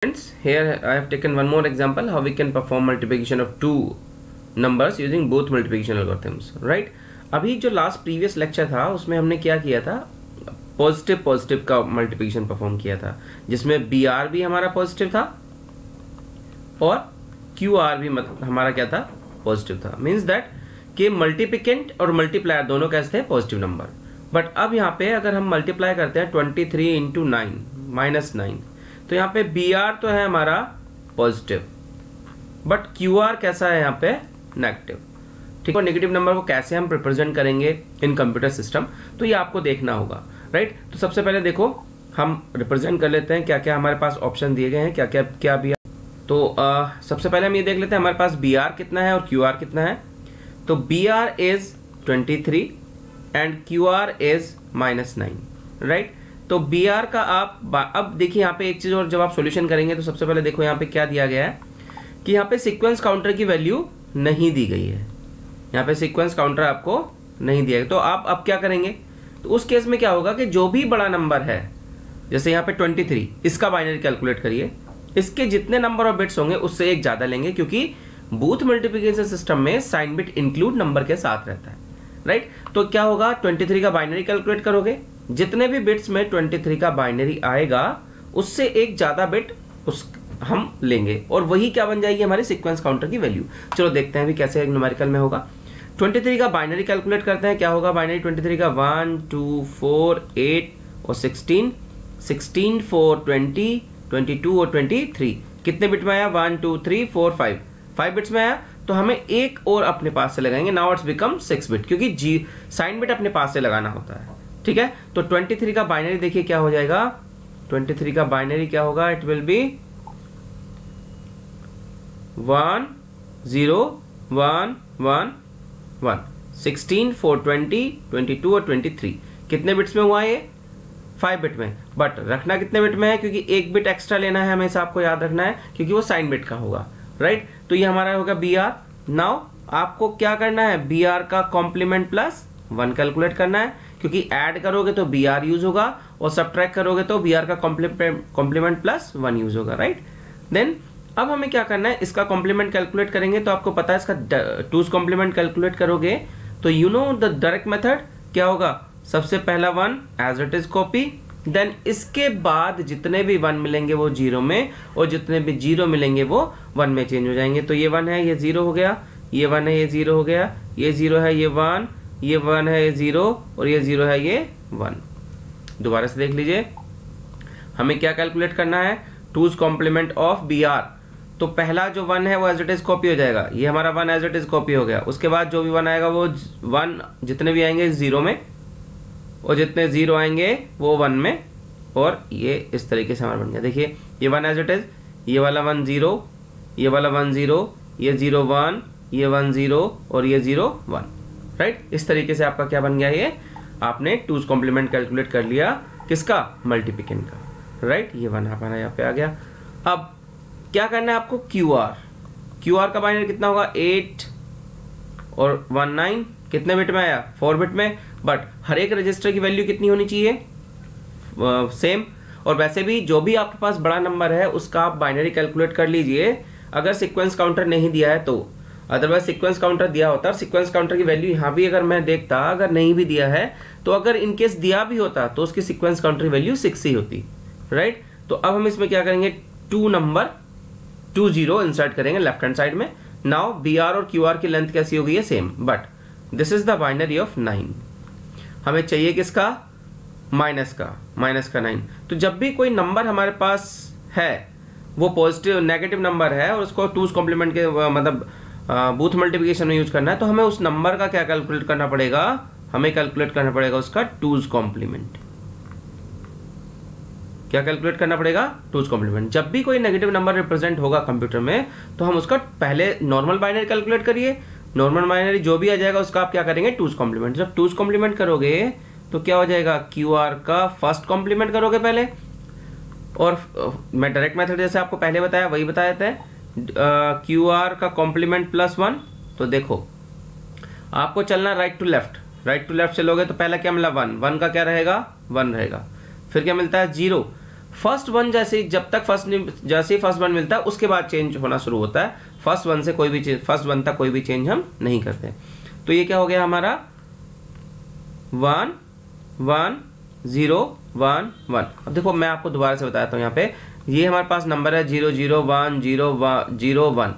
Friends, here I have taken one more example how we can perform multiplication of two numbers using both multiplication algorithms, right? अभी जो last previous lecture था उसमें हमने क्या किया था, पॉजिटिव का मल्टीप्लिकेशन परफॉर्म किया था, जिसमें बी आर भी हमारा पॉजिटिव था और क्यू आर भी हमारा क्या था, पॉजिटिव था। मीन्स दैट कि मल्टीप्लिकेंट और मल्टीप्लायर दोनों कैसे थे, पॉजिटिव नंबर। बट अब यहाँ पे अगर हम मल्टीप्लाई करते हैं 23 इंटू 9 माइनस 9, तो यहाँ पे बी आर तो है हमारा पॉजिटिव, बट क्यू आर कैसा है यहाँ पे, नेगेटिव। ठीक है, नेगेटिव नंबर को कैसे हम रिप्रेजेंट करेंगे इन कंप्यूटर सिस्टम, तो ये आपको देखना होगा, राइट। तो सबसे पहले देखो हम रिप्रेजेंट कर लेते हैं क्या क्या हमारे पास ऑप्शन दिए गए हैं, क्या क्या क्या बी आर। तो सबसे पहले हम ये देख लेते हैं हमारे पास बी आर कितना है और क्यू आर कितना है। तो B R is 23 and Q R is -9, right. तो बी आर का आप अब देखिए यहाँ पे एक चीज और, जब आप सॉल्यूशन करेंगे तो सबसे पहले देखो यहाँ पे क्या दिया गया है कि यहाँ पे सीक्वेंस काउंटर की वैल्यू नहीं दी गई है, यहाँ पे सीक्वेंस काउंटर आपको नहीं दिया है। तो आप अब क्या करेंगे, तो उस केस में क्या होगा कि जो भी बड़ा नंबर है, जैसे यहाँ पे 23, इसका बाइनरी कैलकुलेट करिए, इसके जितने नंबर ऑफ बिट्स होंगे उससे एक ज्यादा लेंगे, क्योंकि बूथ मल्टीप्लिकेशन सिस्टम में साइन बिट इंक्लूड नंबर के साथ रहता है, राइट। तो क्या होगा, 23 का बाइनरी कैलकुलेट करोगे, जितने भी बिट्स में 23 का बाइनरी आएगा उससे एक ज्यादा बिट उस हम लेंगे, और वही क्या बन जाएगी, हमारी सीक्वेंस काउंटर की वैल्यू। चलो देखते हैं भी कैसे न्यूमेरिकल में होगा। 23 का बाइनरी कैलकुलेट करते हैं, क्या होगा बाइनरी 23 का, 1 2 4 8 और 16, 16 4 20, 22 और 23 कितने बिट में आया, 1 2 3 4 5 बिट्स में आया। तो हमें एक और अपने पास से लगाएंगे, नाउ इट्स बिकम 6 बिट, क्योंकि जी साइन बिट अपने पास से लगाना होता है, ठीक है। तो 23 का बाइनरी देखिए क्या हो जाएगा, 23 का बाइनरी क्या होगा, इट विल बी 1 0 1 1 1, 16 4 20 22 और 23 कितने बिट्स में हुआ, ये 5 बिट में। बट रखना कितने बिट में है, क्योंकि एक बिट एक्स्ट्रा लेना है हमेशा, आपको याद रखना है, क्योंकि वो साइन बिट का होगा, राइट। तो ये हमारा होगा बी आर। नाउ आपको क्या करना है, बी आर का कॉम्प्लीमेंट प्लस 1 कैलकुलेट करना है, क्योंकि ऐड करोगे तो बी आर यूज होगा और सब्ट्रैक्ट करोगे तो बी आर का कॉम्प्लीमेंट प्लस 1 यूज होगा, राइट। देन अब हमें क्या करना है, इसका कॉम्प्लीमेंट कैलकुलेट करेंगे, तो आपको पता है इसका 2's कॉम्प्लीमेंट कैलकुलेट करोगे तो you know the direct method क्या होगा, सबसे पहला 1 as it is copy, then इसके बाद जितने भी 1 मिलेंगे वो 0 में, और जितने भी 0 मिलेंगे वो 1 में चेंज हो जाएंगे। तो ये 1 है, ये 0 हो गया, ये 1 है, ये 0 हो गया, ये 0 है, ये 1, ये 1 है, ये 0, और ये 0 है, ये 1। दोबारा से देख लीजिए, हमें क्या कैलकुलेट करना है, 2's complement of B are. तो पहला जो 1 है वो एज इट इज कॉपी हो जाएगा, ये हमारा 1 एज इट इज कॉपी हो गया। उसके बाद जो भी 1 आएगा वो 1 जितने भी आएंगे 0 में, और जितने 0 आएंगे वो 1 में, और ये इस तरीके से हमारा बन गया। देखिए ये 1 एज इट इज, ये वाला 1 0, ये वाला 1 0, ये 0 1, ये 1 0 और ये 0 1, राइट। इस तरीके से आपका क्या बन गया, ये आपने 2's कॉम्प्लीमेंट कैलकुलेट कर लिया, किसका, मल्टीप्लिकेंट का, राइट। ये 1 हमारा यहाँ पे आ गया। अब क्या करना है आपको, क्यू आर। क्यू आर का बाइनरी कितना होगा, 8 और 1 9, कितने बिट में आया, 4 बिट में। बट हर एक रजिस्टर की वैल्यू कितनी होनी चाहिए, सेम। और वैसे भी जो भी आपके पास बड़ा नंबर है उसका आप बाइनरी कैलकुलेट कर लीजिए, अगर सीक्वेंस काउंटर नहीं दिया है तो। अदरवाइज सीक्वेंस काउंटर दिया होता, और सीक्वेंस काउंटर की वैल्यू यहाँ भी अगर मैं देखता, अगर नहीं भी दिया है तो, अगर इनकेस दिया भी होता तो उसकी सीक्वेंस काउंटर की वैल्यू 6 ही होती, राइट। तो अब हम इसमें क्या करेंगे, 2 नंबर 2 0 इंसर्ट करेंगे लेफ्ट हैंड साइड में। नाउ बी आर और क्यू आर की लेंथ कैसी हो गई है, same, but this is the binary of 9। हमें चाहिए किसका, माइनस का 9। तो जब भी कोई नंबर हमारे पास है वो पॉजिटिव नेगेटिव नंबर है और उसको 2's कॉम्प्लीमेंट के मतलब बूथ मल्टीप्लिकेशन में यूज करना है, तो हमें उस नंबर का क्या कैलकुलेट करना पड़ेगा, हमें कैलकुलेट करना पड़ेगा उसका 2's कॉम्प्लीमेंट। क्या कैलकुलेट करना पड़ेगा, 2's कॉम्प्लीमेंट। जब भी कोई नेगेटिव नंबर रिप्रेजेंट होगा कंप्यूटर में, तो हम उसका पहले नॉर्मल बाइनरी कैलकुलेट करिए, नॉर्मल बाइनरी जो भी आ जाएगा उसका आप क्या करेंगे, 2's कॉम्प्लीमेंट। जब 2's कॉम्प्लीमेंट करोगे तो क्या हो जाएगा, क्यू आर का फर्स्ट कॉम्प्लीमेंट करोगे पहले, और मैं डायरेक्ट मेथड जैसे आपको पहले बताया वही बताया था, क्यू आर का कॉम्प्लीमेंट प्लस 1। तो देखो आपको चलना राइट टू लेफ्ट चलोगे तो पहला क्या मिला, 1 का क्या रहेगा, 1 रहेगा। फिर क्या मिलता है, 0, फर्स्ट वन जैसे जब तक जैसे ही फर्स्ट वन मिलता है उसके बाद चेंज होना शुरू होता है, फर्स्ट वन से कोई भी चीज, फर्स्ट वन तक कोई भी चेंज हम नहीं करते। तो ये क्या हो गया हमारा 1 1 0 1 1। अब देखो मैं आपको दोबारा से बताता हूँ, यहाँ पे ये हमारे पास नंबर है 0 0 1 0 0 1,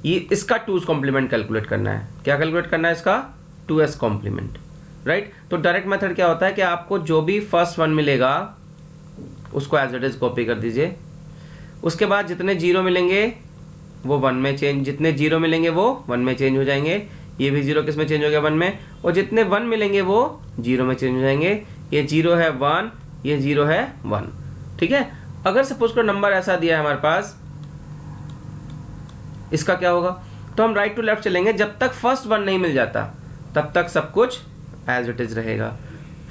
ये इसका 2's कॉम्प्लीमेंट कैलकुलेट करना है। क्या कैलकुलेट करना है इसका? 2s complement, right. तो डायरेक्ट मेथड क्या होता है कि आपको जो भी फर्स्ट वन मिलेगा उसको एज इट इज कॉपी कर दीजिए, उसके बाद जितने जीरो मिलेंगे वो 1 में चेंज, जितने जीरो मिलेंगे वो 1 में चेंज हो जाएंगे, ये भी जीरो किस में चेंज हो गया 1 में, और जितने 1 मिलेंगे वो 0 में चेंज हो जाएंगे। ये 0 है 1, ये 0 है 1, ठीक है। अगर सपोज को नंबर ऐसा दिया है हमारे पास, इसका क्या होगा? तो हम राइट टू लेफ्ट चलेंगे, जब तक फर्स्ट वन नहीं मिल जाता तब तक सब कुछ एज इट इज रहेगा,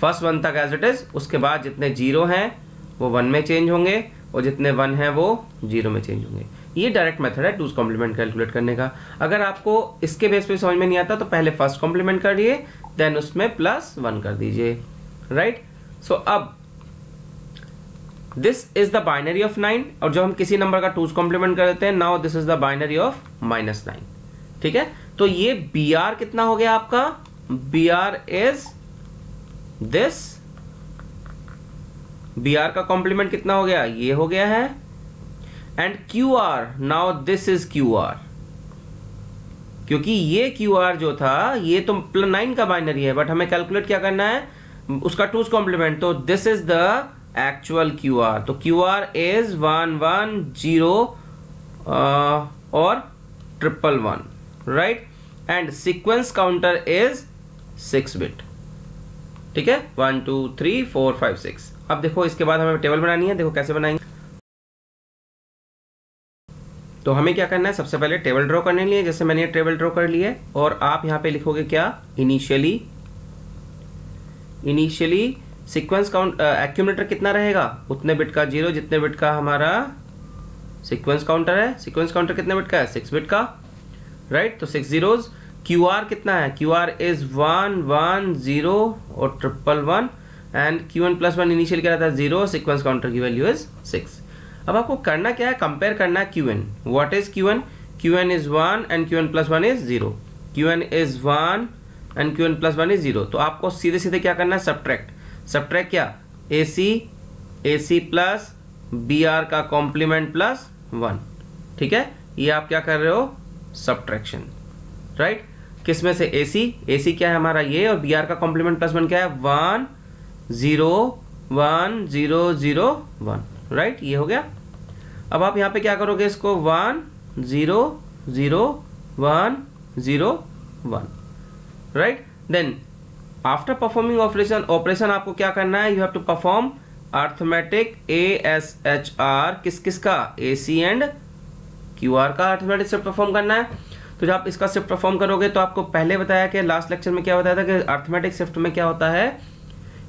फर्स्ट वन तक एज इट इज, उसके बाद जितने जीरो हैं वो 1 में चेंज होंगे और जितने 1 हैं वो 0 में चेंज होंगे। ये डायरेक्ट मेथड है 2's कॉम्प्लीमेंट कैलकुलेट करने का। अगर आपको इसके बेस पे समझ में नहीं आता तो पहले फर्स्ट कॉम्प्लीमेंट करिए, देन उसमें +1 कर दीजिए, राइट। सो अब this is the binary of 9, और जब हम किसी नंबर का 2's कॉम्प्लीमेंट कर देते हैं, now this is the binary of -9, ठीक है। तो ये BR कितना हो गया आपका? BR इज दिस, BR का कॉम्प्लीमेंट कितना हो गया? ये हो गया है। And QR, now this is QR, क्योंकि ये QR जो था ये तो +9 का बाइनरी है, बट हमें कैलकुलेट क्या करना है? उसका 2's कॉम्प्लीमेंट। तो this is the actual QR। तो QR इज 1 1 0 और 1 1 1, right. And sequence counter is 6 bit, ठीक है, 1 2 3 4 5 6। अब देखो इसके बाद हमें टेबल बनानी है, देखो कैसे बनाएंगे। तो हमें क्या करना है? सबसे पहले टेबल ड्रॉ करने के लिए, जैसे मैंने टेबल ड्रॉ कर लिया है, और आप यहां पे लिखोगे क्या? इनिशियली सीक्वेंस काउंट एक्यूमुलेटर कितना रहेगा? उतने बिट का 0 जितने बिट का हमारा सीक्वेंस काउंटर है। सीक्वेंस काउंटर कितने बिट का है? 6 बिट का, राइट। तो 6 zeros। QR कितना है? QR इज 1 1 0 और 1 1 1, एंड Qn +1 इनिशियल क्या रहता है? 0, सीक्वेंस काउंटर की वैल्यू इज 6। अब आपको करना क्या है? कंपेयर करना है Qn। What is Qn? Qn is 1 and Qn +1 is 0। Qn is 1 and Qn +1 is 0। तो आपको सीधे सीधे क्या करना है? सब्ट्रैक्ट क्या? AC प्लस BR का कॉम्प्लीमेंट +1, ठीक है। ये आप क्या कर रहे हो? Subtraction, right. किस में से? AC क्या है हमारा? ये, और BR का कॉम्प्लीमेंट +1 क्या है? 1 0 1 0 0 1, राइट। ये हो गया। अब आप यहां पे क्या करोगे? इसको 1 0 0 1 0 1, right. Then after performing operation आपको क्या करना है? You have to perform arithmetic ASHR किसका? AC एंड QR का अर्थमेटिक शिफ्ट परफॉर्म करना है। तो जब आप इसका शिफ्ट परफॉर्म करोगे तो आपको पहले बताया कि लास्ट लेक्चर में क्या बताया था कि अर्थमेटिक शिफ्ट में क्या होता है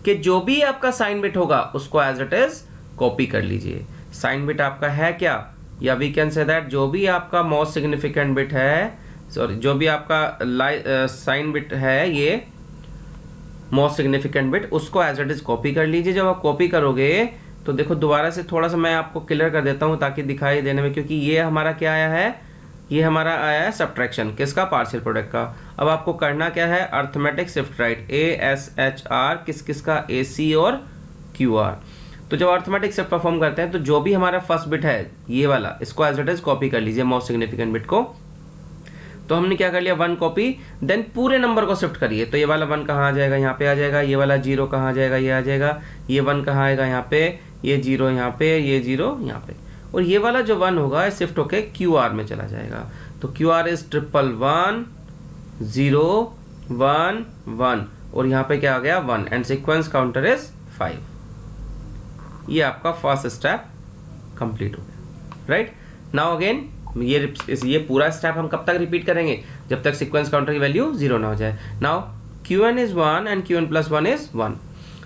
कि जो भी आपका साइन बिट होगा उसको एज इट इज कॉपी कर लीजिए। साइन बिट आपका है क्या? या वी कैन से दैट जो भी आपका मोस्ट सिग्निफिकेंट बिट है, सॉरी जो भी आपका साइन बिट है, ये मोस्ट सिग्निफिकेंट बिट, उसको एज इट इज कॉपी कर लीजिए। जब आप कॉपी करोगे तो देखो दोबारा से थोड़ा सा मैं आपको क्लियर कर देता हूं ताकि दिखाई देने में, क्योंकि ये हमारा क्या आया है? ये हमारा आया है सब्ट्रैक्शन किसका? पार्शियल प्रोडक्ट का। अब आपको करना क्या है? अर्थमेटिक शिफ्ट राइट ASHR किसका? AC और QR। तो जब अर्थमेटिक शिफ्ट परफॉर्म करते हैं तो जो भी हमारा फर्स्ट बिट है ये वाला, इसको एज इट इज कॉपी कर लीजिए मोस्ट सिग्निफिकेंट बिट को। तो हमने क्या कर लिया? 1 कॉपी, देन पूरे नंबर को शिफ्ट करिए। तो ये वाला 1 कहाँ आ जाएगा? यहाँ पे आ जाएगा। ये वाला 0 कहाँ आ जाएगा? ये आ जाएगा। ये 1 कहाँ आएगा? यहाँ पे। ये 0 यहाँ पे, ये 0 यहाँ पे, और ये वाला जो 1 होगा शिफ्ट होके QR में चला जाएगा। तो QR इज 1 1 0 1 1, और यहाँ पे क्या आ गया? 1, एंड सीक्वेंस काउंटर इज 5। ये आपका फर्स्ट स्टेप कंप्लीट हो गया, राइट। नाउ अगेन ये पूरा स्टेप हम कब तक रिपीट करेंगे? जब तक सीक्वेंस काउंटर की वैल्यू 0 ना हो जाए। Now Qn is 1 and Qn +1 is 1।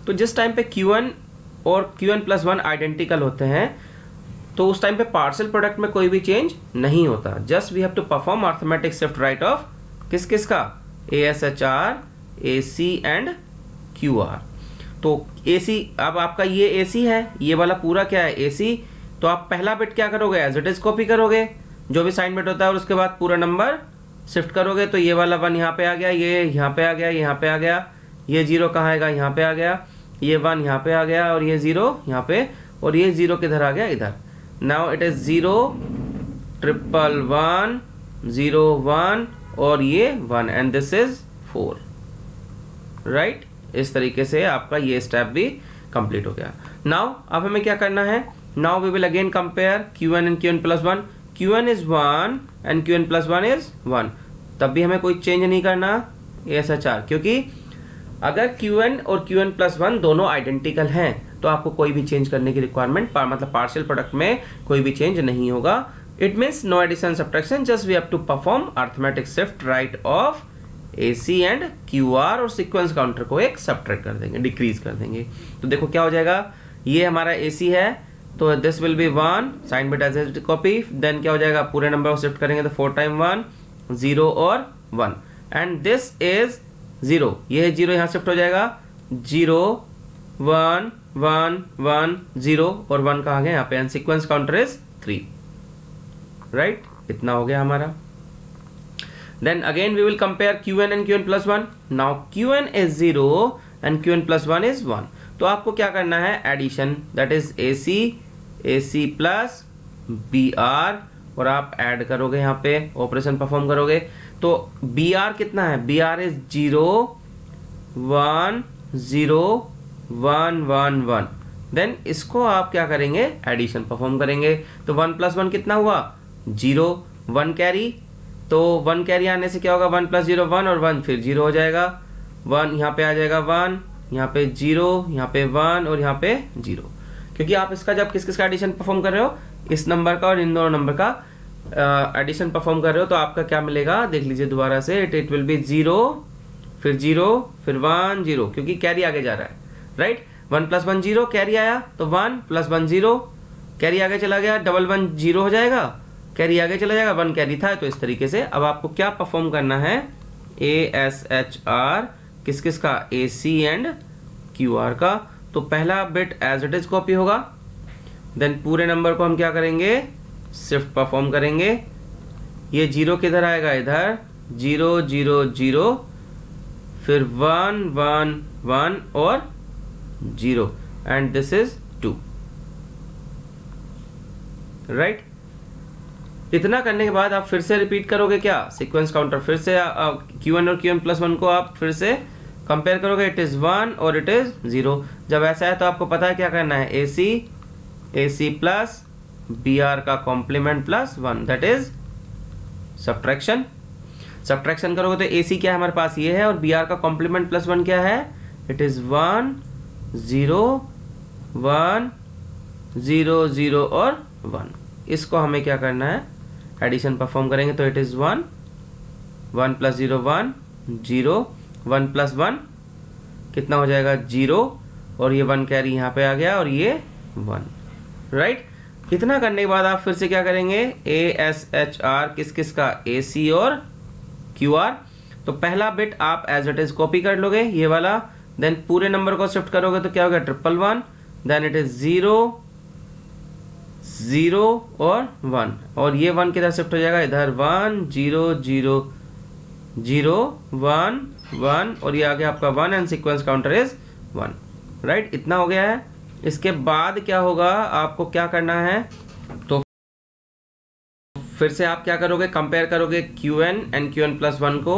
तो जिस टाइम पे Qn और Qn +1 आइडेंटिकल होते हैं तो उस टाइम पे पार्शियल प्रोडक्ट में कोई भी चेंज नहीं होता। Just we have to perform arithmetic shift right of किसका? ASHR, AC and QR। तो AC, अब आपका ये AC है, ये वाला पूरा क्या है AC, तो आप पहला बिट क्या करोगे, एज इट इज कॉपी करोगे, जो भी साइन बिट होता है, और उसके बाद पूरा नंबर शिफ्ट करोगे। तो ये वाला 1 यहाँ पे आ गया, ये यहाँ पे आ गया, यहाँ पे आ गया, ये 0 कहाँ आएगा, यहाँ पे आ गया, ये 1 यहाँ पे आ गया, और ये 0 यहाँ पे, और ये 0 किधर आ गया, इधर। नाउ इट इज 0 1 1 0 1 और ये 1 एंड दिस इज 4, राइट। इस तरीके से आपका ये स्टेप भी कंप्लीट हो गया। नाउ अब हमें क्या करना है, now we will again compare Qn and Qn plus 1। Qn is 1 and Qn plus 1 is 1, तब भी हमें कोई चेंज नहीं करना ASHR, क्योंकि अगर Qn और Qn प्लस 1 दोनों आइडेंटिकल हैं तो आपको कोई भी चेंज करने की रिक्वायरमेंट, मतलब पार्शियल प्रोडक्ट में कोई भी चेंज नहीं होगा। It means no addition subtraction, just we have to perform arithmetic shift right of AC and QR और सीक्वेंस काउंटर को एक सब्ट्रैक्ट कर देंगे, डिक्रीज कर देंगे। तो देखो क्या हो जाएगा, ये हमारा AC है, तो this will be 1, sign bit as copy, then क्या हो जाएगा, पूरे नंबर को शिफ्ट करेंगे तो 4 टाइम 1 0 और 1 एंड दिस इज 0, ये 0 यहाँ शिफ्ट हो जाएगा, 0 1 1 1 0 और 1 कहाँ गया यहाँ पे, and sequence counter is 3, right. इतना हो गया हमारा। Then again we will compare Qn and Qn plus 1. Now Qn is 0 and Qn plus 1 is 1. तो आपको क्या करना है, addition, that is AC plus BR, और आप ऐड करोगे यहाँ पे, ऑपरेशन परफॉर्म करोगे। तो BR कितना है, BR इज 0 1 0 1 1 1। देन इसको आप क्या करेंगे, एडिशन परफॉर्म करेंगे। तो 1 प्लस 1 कितना हुआ, 0, 1 कैरी, तो 1 कैरी आने से क्या होगा, 1 प्लस 0 1 और 1 फिर 0 हो जाएगा, 1 यहाँ पे आ जाएगा, 1 यहाँ पे 0, यहाँ पे 1 और यहाँ पे 0, क्योंकि आप इसका जब किस किस का एडिशन परफॉर्म कर रहे हो, इस नंबर का और इन दोनों नंबर का एडिशन परफॉर्म कर रहे हो, तो आपका क्या मिलेगा, देख लीजिए दोबारा से, इट विल बी 0 फिर 0 फिर 1 0, क्योंकि कैरी आगे जा रहा है, राइट। 1 प्लस 1 0 कैरी आया, तो 1 प्लस 1 0, कैरी आगे चला गया, 1 1 0 हो जाएगा, कैरी आगे चला जाएगा, 1 कैरी था। तो इस तरीके से अब आपको क्या परफॉर्म करना है, ASHR किस किस का, AC एंड QR का। तो पहला bit as it is copy होगा, देन पूरे नंबर को हम क्या करेंगे, शिफ्ट परफॉर्म करेंगे। ये 0 किधर आएगा, इधर, 0 0 0 फिर 1 1 1 और 0 एंड दिस इज 2, राइट। इतना करने के बाद आप फिर से रिपीट करोगे क्या, सीक्वेंस काउंटर, फिर से Qn और Qn प्लस 1 को आप फिर से कंपेयर करोगे, इट इज 1 और इट इज 0। जब ऐसा है तो आपको पता है क्या करना है, AC प्लस BR का complement plus 1, that is subtraction. Subtraction करोगे तो AC क्या है हमारे पास, ये है, और BR का कॉम्प्लीमेंट प्लस 1 क्या है, इट इज 1 0 1 0 0 और 1। इसको हमें क्या करना है, एडिशन परफॉर्म करेंगे, तो इट इज 1 1 प्लस 0 1 0 1 प्लस 1 कितना हो जाएगा, 0, और ये 1 कैरी यहाँ पे आ गया, और ये 1, राइट। इतना करने के बाद आप फिर से क्या करेंगे, ASHR किस किस का, AC और QR। तो पहला बिट आप एज इट इज कॉपी कर लोगे, ये वाला, देन पूरे नंबर को शिफ्ट करोगे तो क्या होगा, 1 1 1, देन इट इज 0 0 और 1, और ये 1 किधर शिफ्ट हो जाएगा, इधर, 1 0 0 0 1 1 और ये आ गया आपका 1 and sequence counter is 1, right. इतना हो गया है। इसके बाद क्या होगा, आपको क्या करना है, तो फिर से आप क्या करोगे, कंपेयर करोगे Qn एंड Qn प्लस 1 को।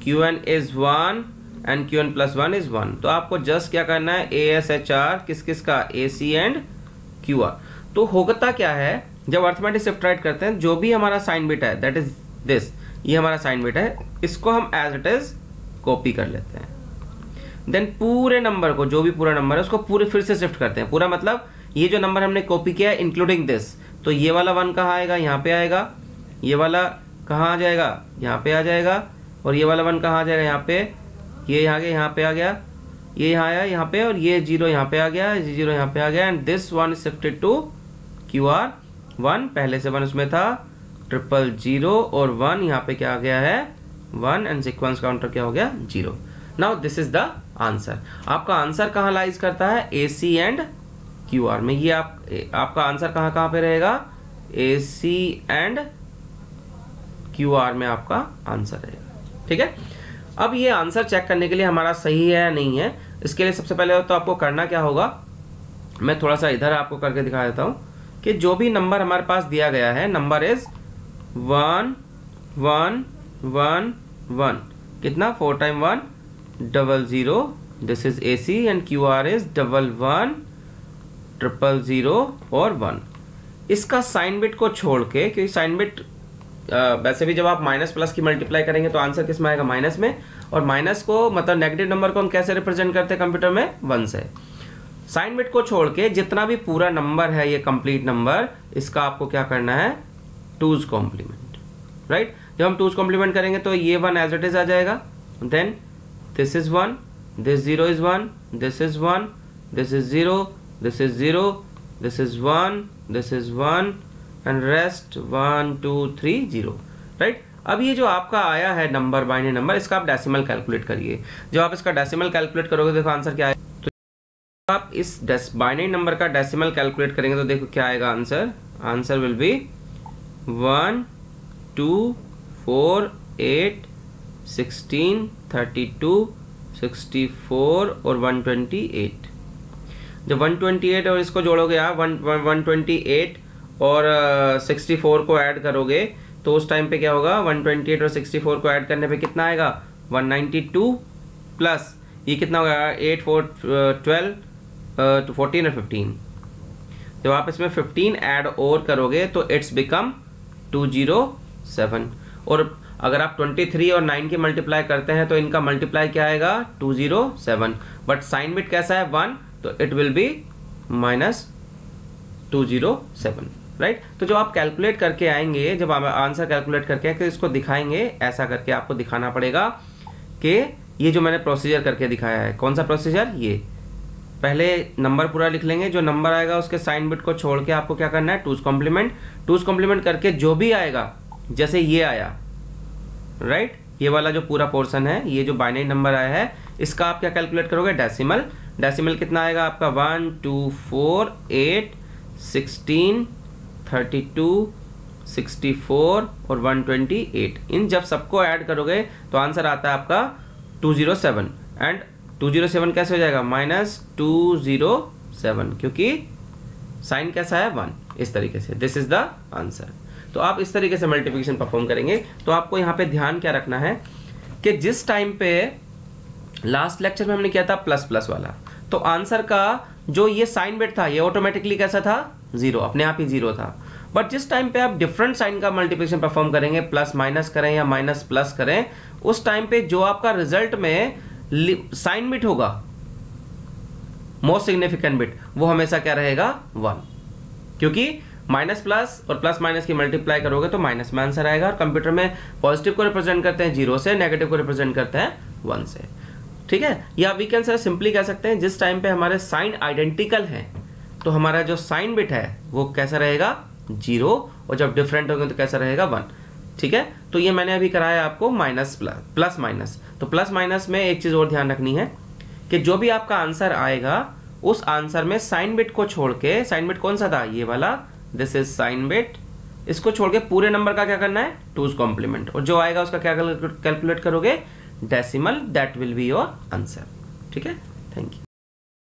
Qn is 1 and Qn plus 1 is 1। तो आपको जस्ट क्या करना है, ASHR किस किस का, AC एंड QR। तो होता क्या है, जब अरिथमेटिक शिफ्ट राइट करते हैं, जो भी हमारा साइन बिट है, दैट इज दिस, ये हमारा साइन बिट है, इसको हम एज इट इज कॉपी कर लेते हैं। देन पूरे नंबर को, जो भी पूरा नंबर है, उसको पूरे फिर से शिफ्ट करते हैं। पूरा मतलब ये जो नंबर हमने कॉपी किया है इंक्लूडिंग दिस, तो ये वाला 1 कहाँ आएगा, यहाँ पे आएगा, ये वाला कहाँ आ जाएगा, यहाँ पे आ जाएगा, और ये वाला 1 कहाँ आ जाएगा, यहाँ पे, ये आ गया, यहाँ पे आ गया, ये यहाँ आया यहाँ पे, और ये 0 यहाँ पे आ गया, 0 यहाँ पे आ गया, and this 1 is shifted to QR 1, पहले से 1 उसमें था, 0 0 और 1 यहाँ पे क्या आ गया है, 1 एंड सीक्वेंस काउंटर क्या हो गया, 0। Now this is the answer. आपका आंसर कहाँ लाइज करता है? AC एंड QR में। ये आपका आंसर कहाँ पे रहेगा? AC एंड QR में आपका आंसर रहेगा। ठीक है, अब ये आंसर चेक करने के लिए हमारा सही है या नहीं है, इसके लिए सबसे पहले तो आपको करना क्या होगा, मैं थोड़ा सा इधर आपको करके दिखा देता हूँ कि जो भी नंबर हमारे पास दिया गया है, नंबर इज 1 1 1 1, कितना 4 time 1 00, this is AC and QR is 1 1 0 0 और 1। इसका साइन बिट को छोड़ के, क्योंकि साइन बिट वैसे भी जब आप माइनस प्लस की मल्टीप्लाई करेंगे तो आंसर किस में आएगा? माइनस में। और माइनस को मतलब नेगेटिव नंबर को हम कैसे रिप्रेजेंट करते हैं कंप्यूटर में? 1 से। साइन बिट को छोड़ के जितना भी पूरा नंबर है ये कंप्लीट नंबर, इसका आपको क्या करना है? 2's complement, right. जब हम 2's कॉम्प्लीमेंट करेंगे तो ये 1 एज इट इज आ जाएगा, then this is 1, this 0 is 1, this is 1, this is 0, this is 0, this is 1, this is 1 and rest 1 2 3 0, right. अब ये जो आपका आया है नंबर, बाइनरी नंबर, इसका आप डेसिमल कैलकुलेट करिए। जब आप इसका डेसिमल कैलकुलेट करोगे देखो आंसर क्या है। तो आप इस बाइनरी नंबर का डेसिमल कैलकुलेट करेंगे तो देखो क्या आएगा आंसर। आंसर विल बी 1 2 4 8 16 32 64 और 128। जब 128 और इसको जोड़ोगे आप 128 और 64 को ऐड करोगे तो उस टाइम पे क्या होगा? 128 और 64 को ऐड करने पे कितना आएगा? 192 प्लस ये कितना होगा? 8 4 12 तो 14 और 15। जब आप इसमें 15 ऐड और करोगे तो इट्स बिकम 207। और अगर आप 23 और 9 की मल्टीप्लाई करते हैं तो इनका मल्टीप्लाई क्या आएगा? 207। बट साइन बिट कैसा है? 1, तो इट विल बी -207, राइट। तो जब आप कैलकुलेट करके आएंगे, जब आप आंसर कैलकुलेट करके आएंगे, इसको दिखाएंगे ऐसा करके, आपको दिखाना पड़ेगा कि ये जो मैंने प्रोसीजर करके दिखाया है, कौन सा प्रोसीजर? ये पहले नंबर पूरा लिख लेंगे, जो नंबर आएगा उसके साइन बिट को छोड़ के आपको क्या करना है? 2's complement. 2's कॉम्प्लीमेंट करके जो भी आएगा, जैसे ये आया, राइट, ये वाला जो पूरा पोर्शन है, ये जो बाइनरी नंबर आया है, इसका आप क्या कैलकुलेट करोगे? डेसिमल। डेसिमल कितना आएगा आपका? 1 2 4 8 16 32 64 और 128। इन जब सबको ऐड करोगे तो आंसर आता है आपका 207। एंड 207 कैसे हो जाएगा? -207, क्योंकि साइन कैसा है? 1। इस तरीके से दिस इज द आंसर। तो आप इस तरीके से मल्टीप्लिकेशन परफॉर्म करेंगे। तो आपको यहाँ पे ध्यान क्या रखना है कि जिस टाइम पे लास्ट लेक्चर में हमने किया था प्लस प्लस वाला, तो आंसर का जो ये साइन बिट था ये ऑटोमेटिकली कैसा था? 0, अपने आप ही 0 था। बट जिस टाइम पे आप डिफरेंट साइन का मल्टीप्लिकेशन परफॉर्म करेंगे, प्लस माइनस करें या माइनस प्लस करें, उस टाइम पे जो आपका रिजल्ट में साइन बिट होगा, मोस्ट सिग्निफिकेंट बिट, वो हमेशा क्या रहेगा? 1, क्योंकि माइनस प्लस और प्लस माइनस की मल्टीप्लाई करोगे तो माइनस में आंसर आएगा। और कंप्यूटर में पॉजिटिव को रिप्रेजेंट करते हैं 0 से, नेगेटिव को रिप्रेजेंट करते हैं 1 से, ठीक है। या वी कैन सिंपली कह सकते हैं जिस टाइम पे हमारे साइन आइडेंटिकल हैं तो हमारा जो साइन बिट है वो कैसा रहेगा? 0, और जब डिफरेंट होंगे तो कैसा रहेगा? 1, ठीक है। तो ये मैंने अभी कराया आपको माइनस प्लस माइनस। तो प्लस माइनस में एक चीज और ध्यान रखनी है कि जो भी आपका आंसर आएगा उस आंसर में साइन बिट को छोड़ के, साइन बिट कौन सा था? ये वाला, दिस इज साइन बिट, इसको छोड़ के पूरे नंबर का क्या करना है? 2's complement. और जो आएगा उसका क्या कैलकुलेट करोगे? Decimal. That will be your answer, ठीक है। Thank you.